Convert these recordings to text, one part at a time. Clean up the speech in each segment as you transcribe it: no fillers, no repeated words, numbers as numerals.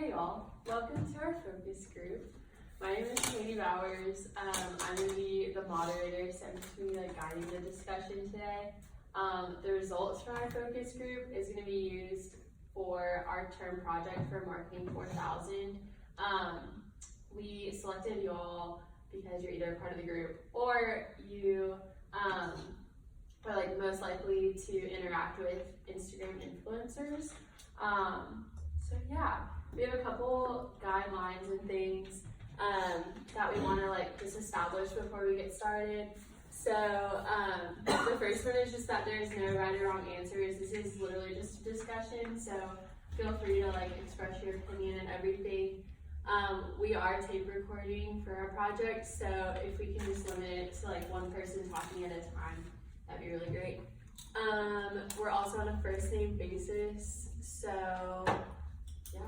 Hey y'all, welcome to our focus group. My name is Katie Bowers. I'm going to be the moderator, so I'm just going to be guiding the discussion today. The results from our focus group is going to be used for our term project for Marketing 4000. We selected y'all because you're either part of the group or you are most likely to interact with Instagram influencers. So yeah, we have a couple guidelines and things that we want to just establish before we get started. So the first one is just that there's no right or wrong answers. This is literally just a discussion, so feel free to express your opinion and everything. We are tape recording for our project, so if we can just limit it to one person talking at a time, that'd be really great. We're also on a first name basis, so yeah.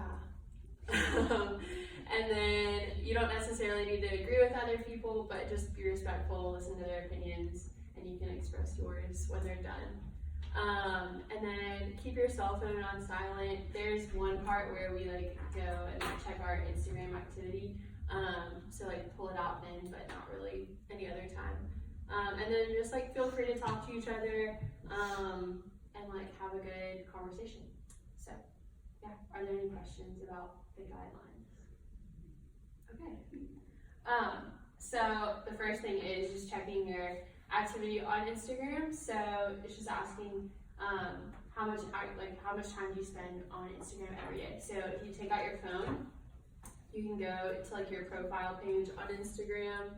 And then you don't necessarily need to agree with other people, but just be respectful, listen to their opinions, and you can express yours when they're done. And then keep your cell phone on silent. There's one part where we go and check our Instagram activity. So pull it out then, but not really any other time. And then just feel free to talk to each other and have a good conversation. So yeah, are there any questions about the guidelines? Okay. So the first thing is just checking your activity on Instagram. So it's just asking how much time do you spend on Instagram every day. So if you take out your phone, you can go to your profile page on Instagram.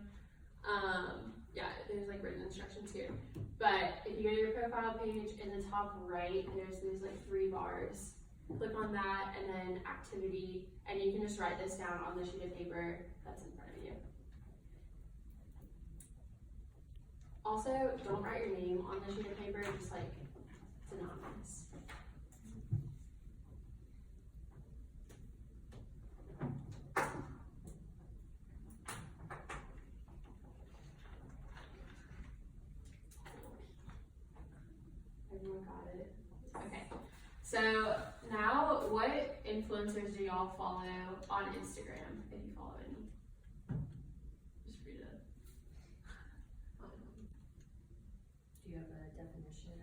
Yeah, there's written instructions here. But if you go to your profile page, in the top right, there's these 3 bars. Click on that and then activity, and you can just write this down on the sheet of paper that's in front of you. Also, don't write your name on the sheet of paper, just it's anonymous. Everyone got it? Okay. So now, what influencers do y'all follow on Instagram, if you follow any? Just read it. Do you have a definition?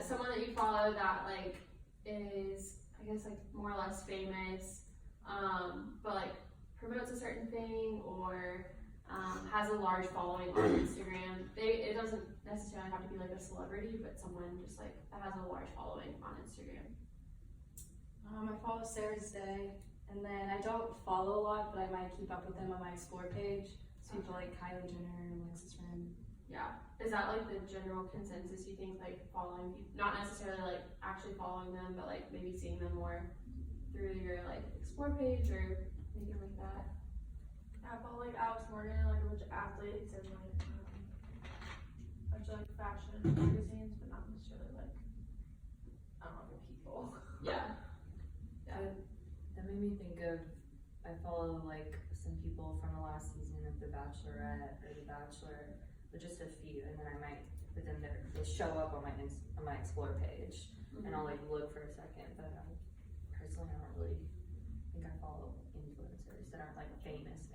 Someone that you follow that is, I guess, more or less famous, but promotes a certain thing or has a large following on Instagram. It doesn't necessarily have to be a celebrity, but someone just that has a large following on Instagram. I follow Sarah's Day, and then I don't follow a lot, but I might keep up with them on my Explore page. So people like Kylie Jenner and Alexis Ren. Yeah, is that the general consensus you think, following people, not necessarily actually following them, but maybe seeing them more through your Explore page or anything like that? I follow Alex Morgan and a bunch of athletes and a bunch of fashion magazines, but not necessarily I don't know, people. Yeah. That made me think of, I follow some people from the last season of The Bachelorette or The Bachelor, but just a few, and then they show up on my Explore page, and I'll look for a second, but personally I don't really think I follow influencers that aren't famous.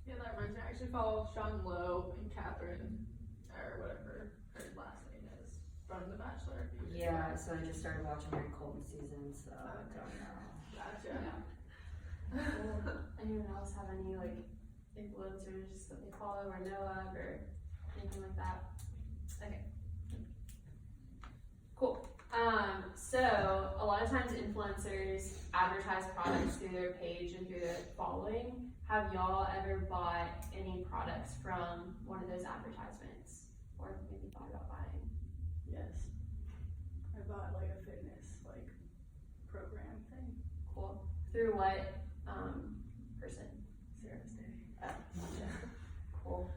Yeah, that reminds me. I actually follow Sean Lowe and Catherine, or whatever her last name is, from The Bachelor. Yeah, so I just started watching their Colton season, so I don't know. Gotcha. Yeah. Anyone else have any influencers that they follow or know of or anything like that? Okay. Cool. So a lot of times influencers advertise products through their page and through their following. Have y'all ever bought any products from one of those advertisements, or maybe thought about buying? Yes. I bought a fitness program thing. Cool. Through what person? Sarah's Day. Gotcha. Cool.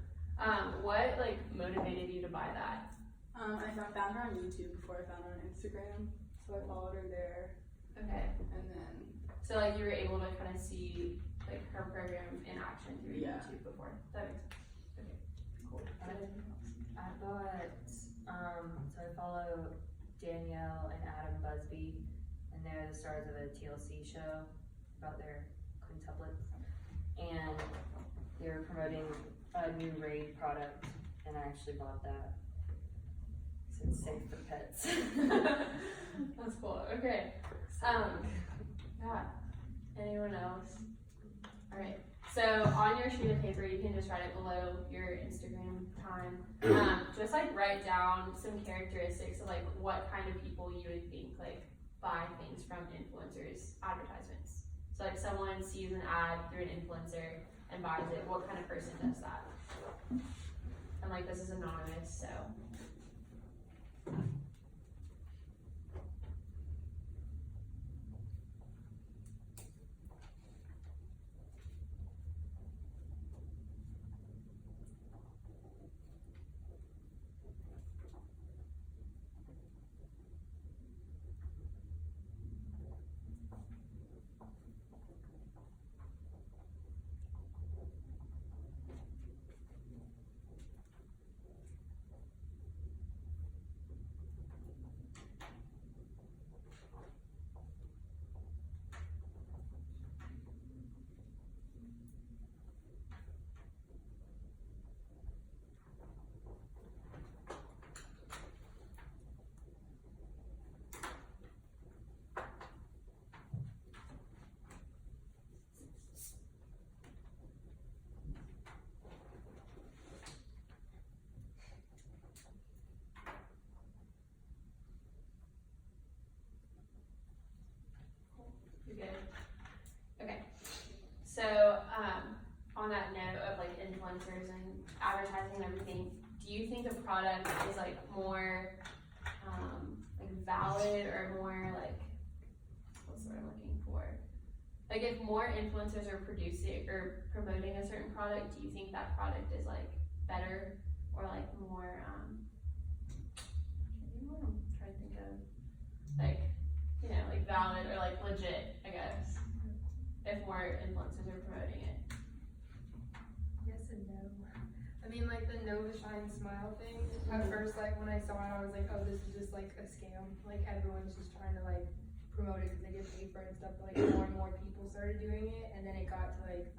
What motivated you to buy that? I found her on YouTube before I found her on Instagram, so I followed her there. Okay. And then So you were able to kind of see her program in action through YouTube before. That makes sense. Okay. Cool. I bought, so I follow Danielle and Adam Busby, and they're the stars of a TLC show. about their quintuplets, and they were promoting a new Raid product, and I actually bought that. So it's safe for pets. That's cool. Okay. Yeah. Anyone else? All right. So on your sheet of paper, you can just write it below your Instagram time. Just like write down some characteristics of like what kind of people you would think like buy things from influencers advertisements. So like someone sees an ad through an influencer and buys it. What kind of person does that? And like this is anonymous, so. You're good. Okay. So, on that note of like influencers and advertising and everything, do you think a product is like more like valid or more like what's the word I'm looking for? Like if more influencers are producing or promoting a certain product, do you think that product is like better or like more I'm trying to think of like like valid or like legit, I guess, if more influencers are promoting it. Yes and no. I mean, like the Nova Shine Smile thing, at first, like when I saw it, I was like, oh, this is just like a scam. Like everyone's just trying to like promote it because they get paid for it and stuff, but like more and more people started doing it, and then it got to like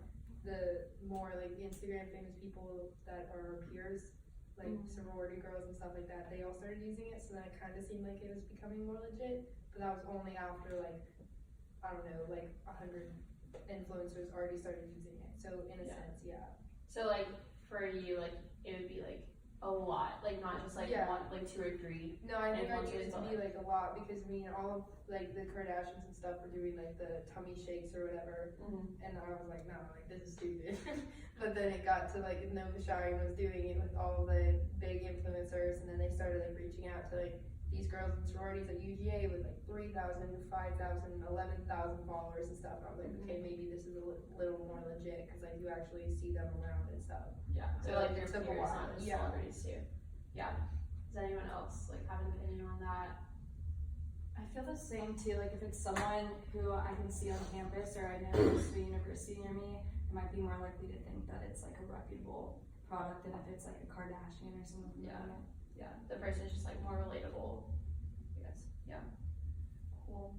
the more like Instagram famous people that are our peers, like sorority girls and stuff like that, they all started using it, so then it kind of seemed like it was becoming more legit. But that was only after like, I don't know, like 100 influencers already started using it. So in a sense, yeah. So like for you, like it would be like a lot, like not just like one, like 2 or 3. No, I think I need it to influencers, be like a lot because I mean all of like the Kardashians and stuff were doing like the tummy shakes or whatever, and I was like, no, like this is stupid. But then it got to like Nova Shine was doing it with all the big influencers, and then they started like reaching out to like these girls in sororities at UGA with like 3,000, 5,000, 11,000 followers and stuff. And I was like, okay, maybe this is a little more legit because I do actually see them around and stuff. Yeah. So like your took a peers, while. not just celebrities too. Yeah. Does anyone else like have an opinion on that? I feel the same too. Like if it's someone who I can see on campus or I know goes to a university near me, I might be more likely to think that it's like a reputable product than if it's like a Kardashian or something. Yeah. Yeah, the person's just like more relatable, I guess. Yeah. Cool.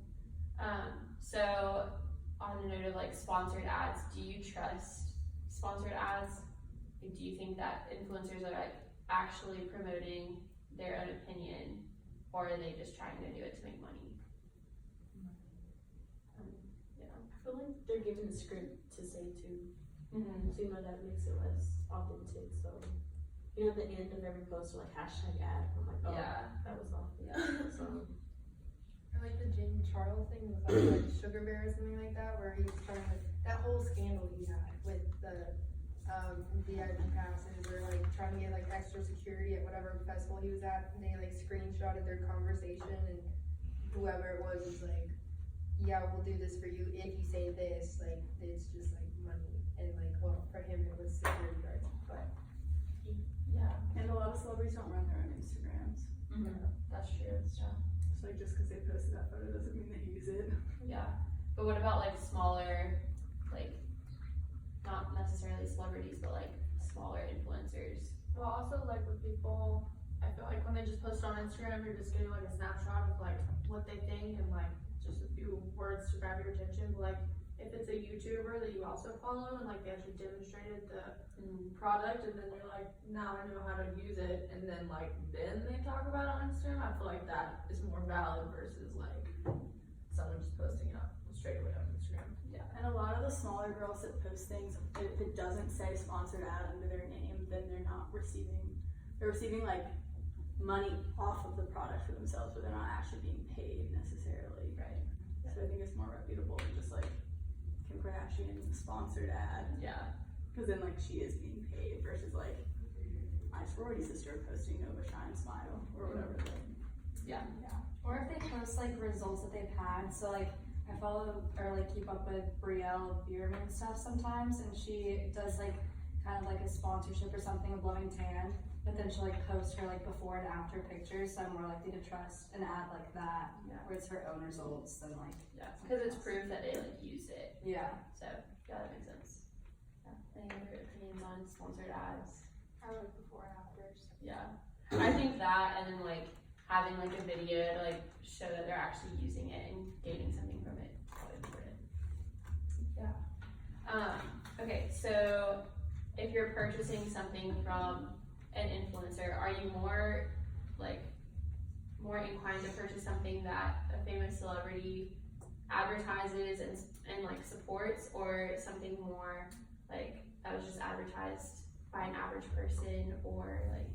So on the note of like sponsored ads, do you trust sponsored ads? Like, do you think that influencers are like actually promoting their own opinion, or are they just trying to do it to make money? Yeah. I feel like they're given the script to say too. Mm-hmm. So that makes it less authentic. So at the end of every post, like hashtag ad. I'm like, oh, Yeah. that was off. Yeah. So Or like the Jim Charles thing with like Sugar Bear or something like that, where he was trying to that whole scandal he had with the VIP passes or like trying to get like extra security at whatever festival he was at, and they like screenshotted their conversation, and whoever it was like, yeah, we'll do this for you if you say this. Like it's just like money, and like well for him it was security guards, but Yeah. And a lot of celebrities don't run their own Instagrams. Mm-hmm. That's true. So like just because they posted that photo doesn't mean they use it. Yeah. But what about like smaller, like not necessarily celebrities, but like smaller influencers? Well, also like with people, I feel like when they just post on Instagram, you're just getting like a snapshot of like what they think and like just a few words to grab your attention. But like if it's a YouTuber that you also follow and like they actually demonstrated the product and then they're like, now I know how to use it, and then they talk about it on Instagram, I feel like that is more valid versus like someone just posting it up straight away on Instagram. Yeah, and a lot of the smaller girls that post things, if it doesn't say sponsored ad under their name, then they're receiving like money off of the product for themselves, but they're not actually being paid necessarily. Right. So I think it's more reputable than just like Kim Kardashian sponsored ad, Yeah. because then like she is being paid versus like my sorority sister posting Nova Shine Smile or whatever. Yeah. Or if they post like results that they've had, so like I follow or like keep up with Brielle Bierman stuff sometimes, and she does like kind of like a sponsorship or something of Loving Tan, but then she'll like post her like before and after pictures, so I'm more likely to trust an ad like that, Yeah. where it's her own results than like, Yeah. Because it's proof that they like used it. yeah. So yeah, that makes sense. Yeah. Any other opinions on sponsored ads? I like before and afters. Yeah. I think that, and then like having like a video to like show that they're actually using it and gaining something from it is probably important. Yeah. Okay, so if you're purchasing something from an influencer, are you more inclined to purchase something that a famous celebrity advertises and like supports, or something more like that was just advertised by an average person, or like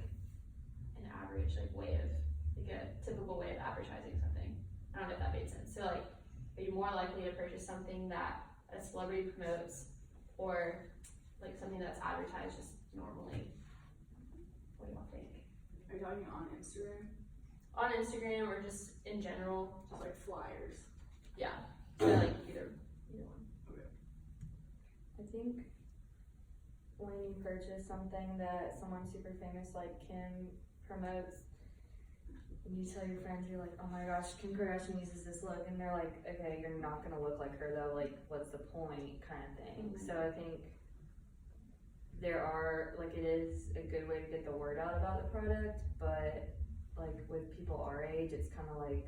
an average like way of like a typical way of advertising something? I don't know if that made sense. So like, are you more likely to purchase something that a celebrity promotes, or like something that's advertised just normally? What do y'all think? Are you talking on Instagram? On Instagram or just in general? Just like flyers. Yeah. So like either one. I think when you purchase something that someone super famous like Kim promotes, and you tell your friends, you're like, oh my gosh, Kim Kardashian uses this look, and they're like, okay, you're not gonna look like her though, like what's the point, kind of thing. So I think there are, like, it is a good way to get the word out about the product, but like with people our age, it's kind of like,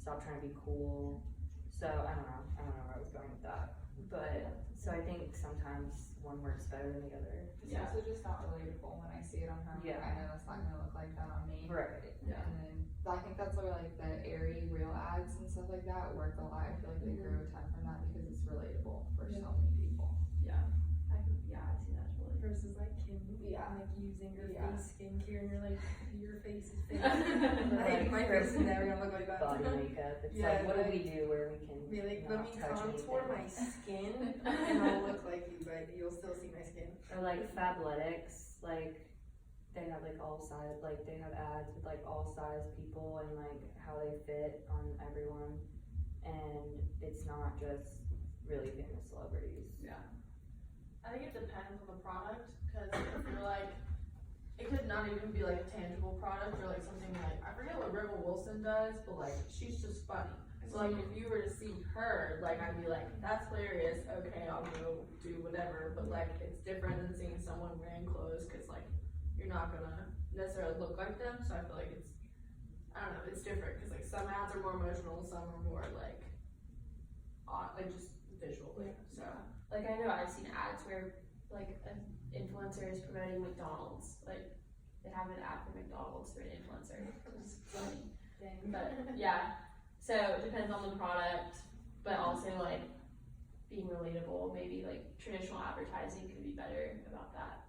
stop trying to be cool. So I don't know where I was going with that, but so I think sometimes one works better than the other. It's also just not relatable when I see it on her. Yeah. I know it's not gonna look like that on me. Right. Yeah. And then I think that's where like the airy real ads and stuff like that work a lot. I feel like they grow a ton from that because it's relatable for so many people. Yeah. I see that totally. Versus like Kim, Yeah. like using her Yeah. face skincare, and you're like, your face is fake. Like, like my face is never gonna look like that. Body makeup. It's Yeah, like, what do like- we do where we can Be like, let not me touch contour my anything? skin, and I'll look like you, but you'll still see my skin. Or like Fabletics, like they have like all size, like they have ads with like all size people and like how they fit on everyone, and it's not just really famous celebrities. Yeah. I think it depends on the product, because I feel like it could not even be like a tangible product or like something like, I forget what Rebel Wilson does, but like she's just funny. So like if you were to see her, like I'd be like, that's hilarious, okay, I'll go do whatever, but like it's different than seeing someone wearing clothes, cause like you're not gonna necessarily look like them, so I feel like it's, I don't know, it's different, cause like some ads are more emotional, some are more like just visually, so. Like I know I've seen ads where like an influencer is promoting McDonald's, like they have an ad for McDonald's for an influencer, which is funny. But yeah, so it depends on the product, but also like being relatable. Maybe like traditional advertising could be better about that.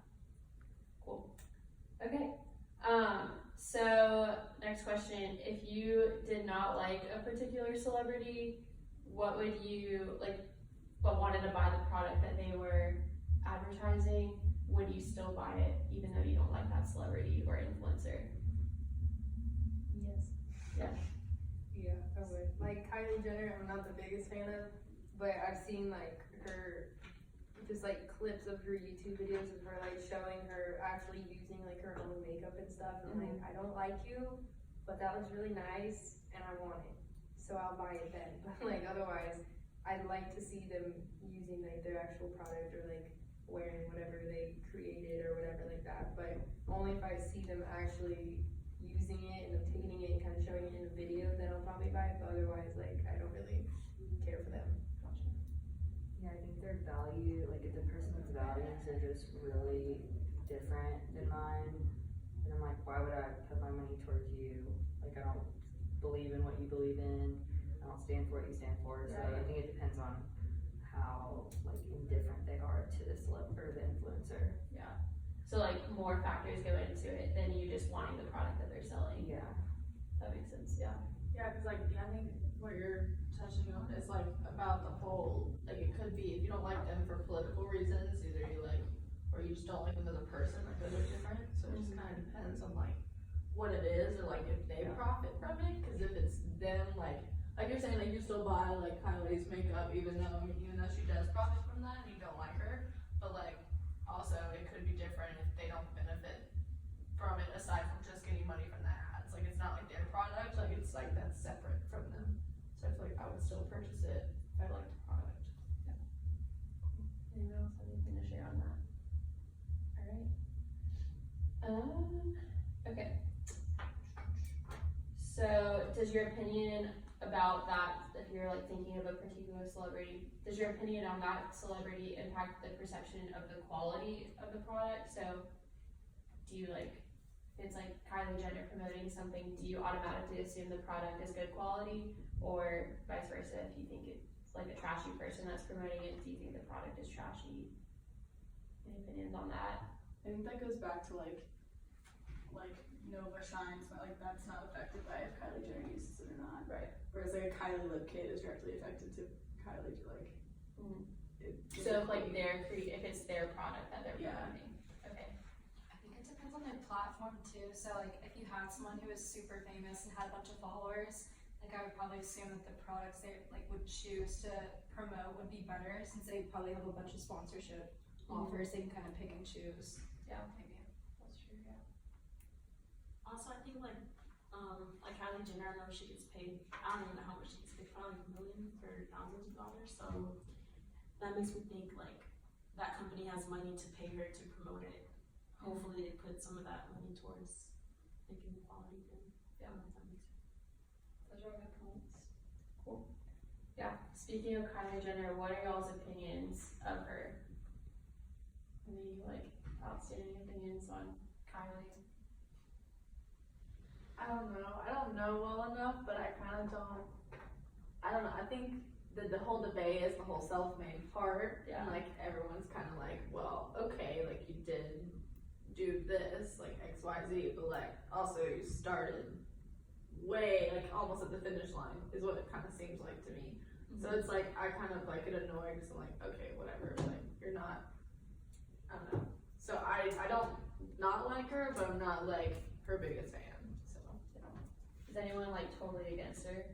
Cool. Okay. So next question: if you did not like a particular celebrity, what would you like? But wanted to buy the product that they were advertising, would you still buy it even though you don't like that celebrity or influencer? Yes. Yeah. Yeah, I would. Like Kylie Jenner, I'm not the biggest fan of, but I've seen like her, just like clips of her YouTube videos of her like showing her actually using like her own makeup and stuff, and I'm like, I don't like you, but that was really nice and I want it, so I'll buy it then. But like otherwise, I'd like to see them using like their actual product or like wearing whatever they created or whatever like that, but only if I see them actually using it and obtaining it and kind of showing it in a video, then I'll probably buy it, but otherwise like I don't really care for them. Gotcha. their value, like if the person's values are just really different than mine, then I'm like, why would I put my money towards you? Like I don't believe in what you believe in. I don't stand for what you stand for. So I think it depends on how like indifferent they are to the celeb or the influencer. So like more factors go into it than you just wanting the product that they're selling. Yeah. That makes sense, yeah. Yeah, cause like, I think what you're touching on is like about the whole, like it could be, if you don't like them for political reasons, either you like, or you just don't like them as a person, like those are different, so it just kinda depends on like what it is, or like if they profit from it, cause if it's them, like you're saying, like you still buy like Kylie's makeup, even though she does profit from that and you don't like her, but like, also it could be different if they don't benefit from it aside from just getting money from the ads, like it's not like their product, like it's like that's separate from them, so I feel like I would still purchase it if I liked the product. Anyone else have anything to share on that? Alright. Okay. So, does your opinion about that, if you're like thinking of a particular celebrity, does your opinion on that celebrity impact the perception of the quality of the product? So, do you like, if it's like Kylie Jenner promoting something, do you automatically assume the product is good quality? Or vice versa, if you think it's like a trashy person that's promoting it, do you think the product is trashy? Any opinions on that? I think that goes back to like Nova Shines, but like that's not affected by if Kylie Jenner uses it or not. Right. Whereas like a Kylie lip kit is directly affected to Kylie to like. So if like if it's their product that they're promoting. Okay. I think it depends on their platform too. So like if you had someone who was super famous and had a bunch of followers, like I would probably assume that the products they like would choose to promote would be better since they probably have a bunch of sponsorship offers. They can kind of pick and choose. Yeah. Maybe. That's true, yeah. Also, I think like Kylie Jenner, I know she gets paid, I don't even know how much she gets paid, probably millions or thousands of dollars, so that makes me think like that company has money to pay her to promote it. Hopefully they put some of that money towards making the quality good. Yeah. If that makes sense. Those are good points. Cool. Yeah, speaking of Kylie Jenner, what are y'all's opinions of her? Any like outstanding opinions on Kylie? I don't know well enough, but I kinda don't, I don't know, I think the whole debate is the whole self-made part, Yeah. and like everyone's kinda like, well, okay, like you did do this, like X, Y, Z, but like also you started way, like almost at the finish line, is what it kinda seems like to me. So it's like, I kind of like get annoyed, cause I'm like, okay, whatever, like, you're not, I don't know. So I don't not like her, but I'm not like her biggest fan, so. Is anyone like totally against her?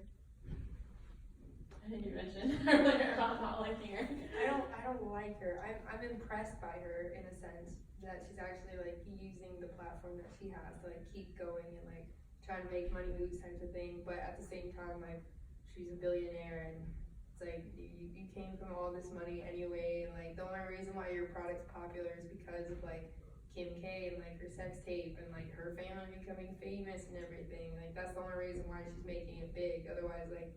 I think you mentioned earlier about not liking her. I don't like her. I'm impressed by her in a sense that she's actually like using the platform that she has to like keep going and like trying to make money moves types of thing. But at the same time, like she's a billionaire and it's like you came from all this money anyway. And like the only reason why your product's popular is because of like Kim K and like her sex tape and like her family becoming famous and everything. Like that's the only reason why she's making it big. Otherwise, like,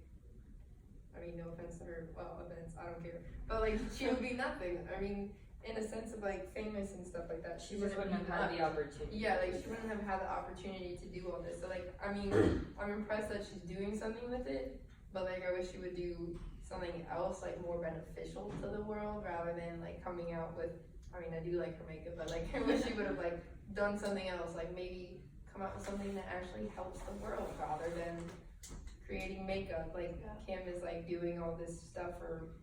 I mean, no offense to her, well, offense, I don't care. But like, she would be nothing. I mean, in a sense of like famous and stuff like that, She just wouldn't have had the opportunity. Yeah, like she wouldn't have had the opportunity to do all this. So like, I mean, I'm impressed that she's doing something with it, but like, I wish she would do something else like more beneficial to the world rather than like coming out with. I mean, I do like her makeup, but like, I wish she would have like done something else, like maybe come out with something that actually helps the world rather than creating makeup. Like Kim is like doing all this stuff for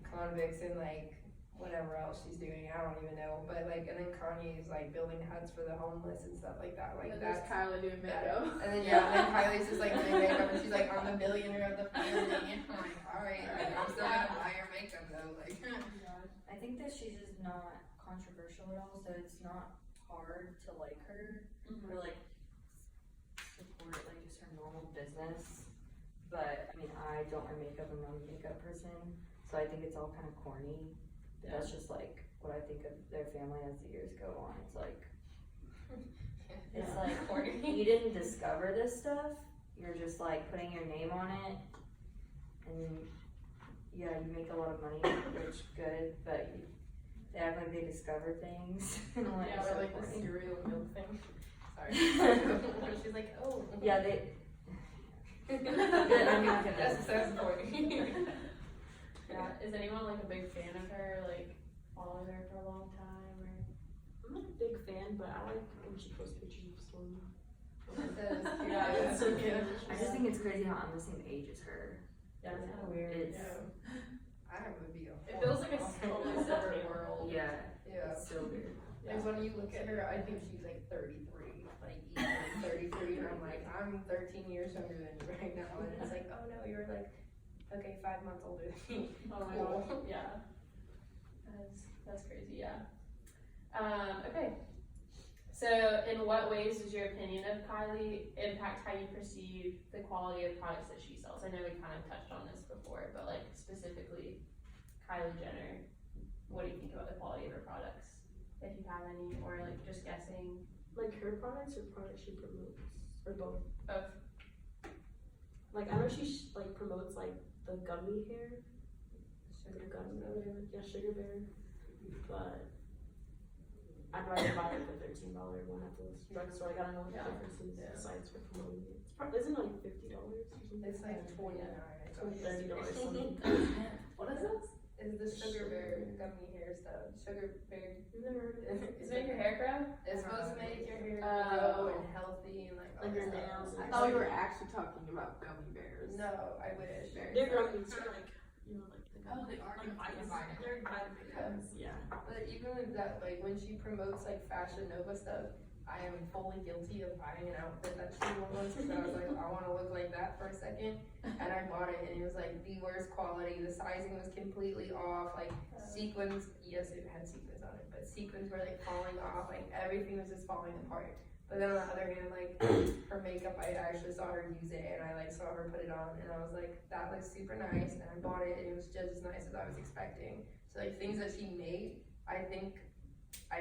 convicts and like whatever else she's doing, I don't even know. But like, and then Kanye is like building huts for the homeless and stuff like that. Like And that's there's Kylie doing makeup. And then and then Kylie's just like doing makeup and she's like, I'm the billionaire of the family. And I'm like, alright, like, I'm still gonna buy your makeup though. Like, I think that she's just not controversial at all, so it's not hard to like her or like support like just her normal business. But I mean, I don't wear makeup, I'm not a makeup person, so I think it's all kind of corny. But that's just like what I think of their family as the years go on. It's like it's like you didn't discover this stuff, you're just like putting your name on it, and yeah, you make a lot of money, which good, but they act like they discover things. And I'm like, Yeah, so or like the funny. cereal milk thing. Sorry. She's like, oh. Yeah, they. That's I'm not gonna. so important. Yeah, is anyone like a big fan of her, like followed her for a long time, or? I'm not a big fan, but I like when she posts pictures of Stormy. Yeah, it's so cute. I just think it's crazy how I'm the same age as her. Yeah, it's kinda weird. It's, I would be a It feels like a totally separate world. yeah, Yeah. it's so weird. Because when you look at her, I think she's like 33, like easily 33, and I'm like, I'm 13 years younger than you right now, and it's like, oh no, you're like, okay, 5 months older than me. Oh my Cool. god, yeah. That's crazy, yeah. Okay. So, in what ways does your opinion of Kylie impact how you perceive the quality of products that she sells? I know we kind of touched on this before, but like specifically, Kylie Jenner, what do you think about the quality of her products? If you have any, or like just guessing. Like her products or products she promotes, or both. Both. Like I know she like promotes like the gummy hair, sugar gummy or whatever. Yeah, Sugar Bear. But I'd rather buy like the $13 one at the drugstore. Like I don't know what the difference is besides for promoting it. It's probably isn't it like $50 or something. It's like 29. $30 something. What is this? Is the Sugar Bear gummy hair stuff? Sugar Bear. Never heard of it. Does it make your hair grow? It's supposed to make your hair Oh. grow and healthy and like all Like your this nails stuff. and I thought we were actually talking about gummy bears. No, I wish. They're gummies. They're like you know like the Oh, they are like gummies. vitamins. They're vitamins. Yeah. But even with that, like when she promotes like Fashion Nova stuff, I am fully guilty of buying an outfit that she wore once because I was like, I want to look like that for a second, and I bought it and it was like the worst quality. The sizing was completely off. Like sequins, yes, it had sequins on it, but sequins were like falling off. Like everything was just falling apart. But then on the other hand, like her makeup, I actually saw her use it and I like saw her put it on and I was like, that looks super nice, and I bought it and it was just as nice as I was expecting. So like things that she made, I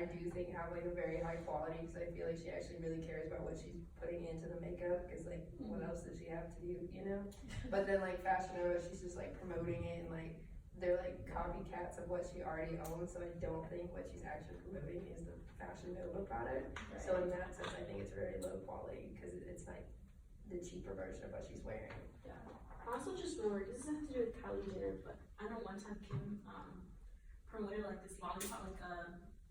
do think have like a very high quality because I feel like she actually really cares about what she's putting into the makeup because like what else does she have to do, you know? But then like Fashion Nova, she's just like promoting it and like they're like copycats of what she already owns, so I don't think what she's actually promoting is the Fashion Nova product. Right. So in that sense, I think it's very low quality because it's like the cheaper version of what she's wearing. I also just remember this doesn't have to do with Kylie Jenner, but I know one time Kim promoted like this lollipop, like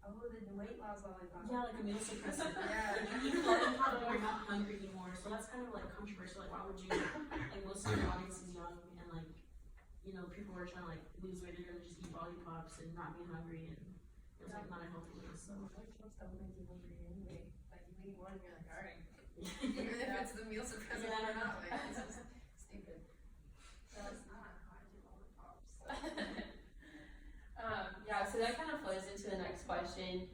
Oh, the weight loss lollipop. yeah, like a meal suppressant. Yeah. Like you eat a lollipop and you're not hungry anymore. So that's kind of like controversial. Like why would you like most of your audience is young and like you know people who are trying to like lose weight, they're gonna just eat lollipops and not be hungry, and it was like not a healthy way. So Stuff makes you hungry anyway. Like you eat one, you're like, alright. Even if it's the meal suppressant or not, like it's just stupid. That's not how I do lollipops. Yeah, so that kind of flows into the next question.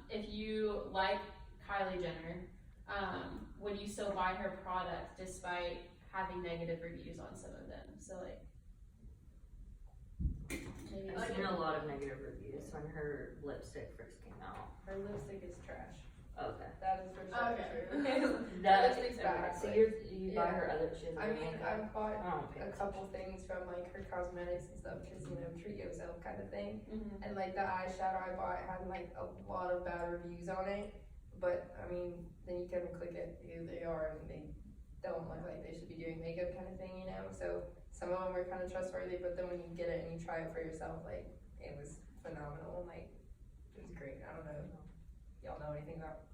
If you like Kylie Jenner, would you still buy her product despite having negative reviews on some of them? So like, maybe I've seen a lot of negative reviews when her lipstick first came out. Her lipstick is trash. Okay. That is for sure Okay. true. That lipstick's bad. So like- you buy her other shit. I mean, I've bought I don't pay a couple things from like her cosmetics and stuff because you know treat yourself kind of thing. Mhm. And like the eyeshadow I bought had like a lot of bad reviews on it, but I mean then you kind of click at who they are and they don't look like they should be doing makeup kind of thing, you know. So some of them were kind of trustworthy, but then when you get it and you try it for yourself, like it was phenomenal. Like it was great. I don't know, y'all know anything about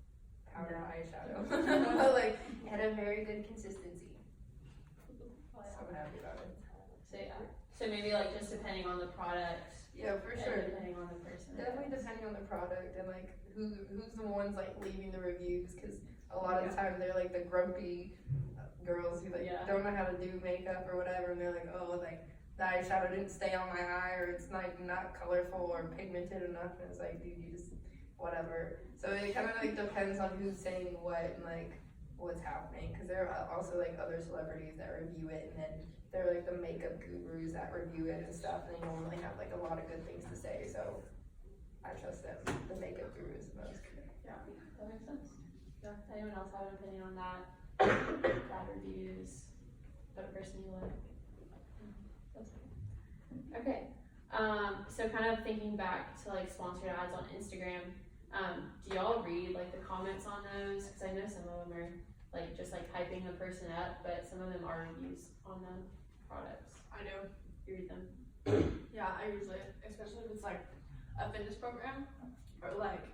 powdered eyeshadow, but like it had a very good consistency. So I'm happy about it. So yeah, so maybe like just depending on the product. Yeah, for and sure. Depending on the person. Definitely depending on the product and like who's the ones like leaving the reviews because a lot of the time they're like the grumpy girls who like Yeah. don't know how to do makeup or whatever and they're like, oh, like the eyeshadow didn't stay on my eye or it's like not colorful or pigmented enough, and it's like, dude, you just whatever. So it kind of like depends on who's saying what and like what's happening because there are also like other celebrities that review it and then they're like the makeup gurus that review it and stuff, and they normally have like a lot of good things to say, so I trust them, the makeup gurus the most. Yeah, that makes sense. Yeah. Anyone else have an opinion on that? Bad reviews, but a person you like. That's okay. Okay. So kind of thinking back to like sponsored ads on Instagram, do y'all read like the comments on those? Because I know some of them are like just like hyping the person up, but some of them are reviews on the products. I do. You read them? Yeah, I usually, especially if it's like a fitness program or like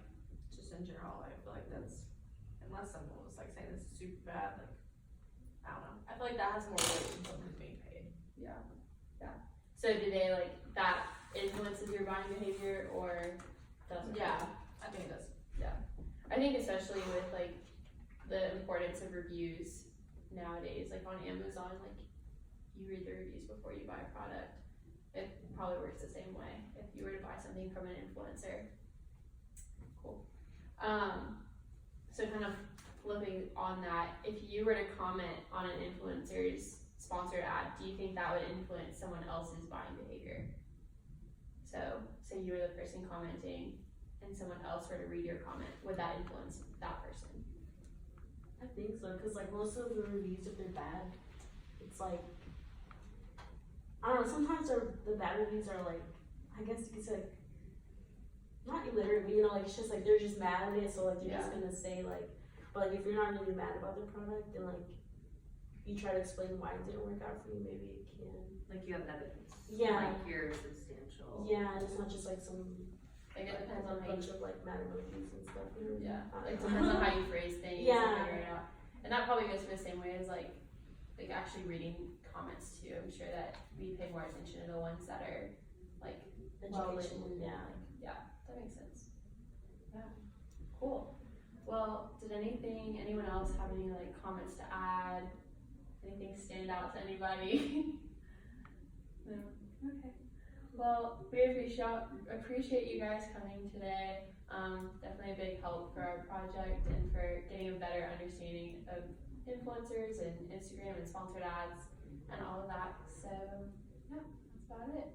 just in general, I feel like that's, unless someone was like saying this is super bad, like, I don't know. I feel like that has more weight when someone's being paid. Yeah. So do they like that influences your buying behavior or doesn't? Yeah, I think it does. I think especially with like the importance of reviews nowadays, like on Amazon, like you read the reviews before you buy a product. It probably works the same way if you were to buy something from an influencer. Cool. So kind of flipping on that, if you were to comment on an influencer's sponsored ad, do you think that would influence someone else's buying behavior? So, say you were the person commenting and someone else were to read your comment, would that influence that person? I think so, because like most of the reviews, if they're bad, it's like, I don't know, sometimes the bad reviews are like, I guess you could say like, not illiterate, but you know, like it's just like, they're just mad at it, so like they're just gonna say like, but like if you're not really mad about the product, then like, you try to explain why it didn't work out for you, maybe it can. Like you have evidence. Yeah. Like you're substantial. Yeah, and it's not just like some, Like it depends on how bunch you, of like mad emojis and stuff, you know? it depends on how you phrase things Yeah. and figure it out. And that probably goes for the same way as like actually reading comments too. I'm sure that we pay more attention to the ones that are like well Education, written. yeah. That makes sense. Yeah, cool. Well, did anyone else have any like comments to add? Anything stand out to anybody? No? Okay. Well, we appreciate you guys coming today. Definitely a big help for our project and for getting a better understanding of influencers and Instagram and sponsored ads and all of that. So, yeah, that's about it.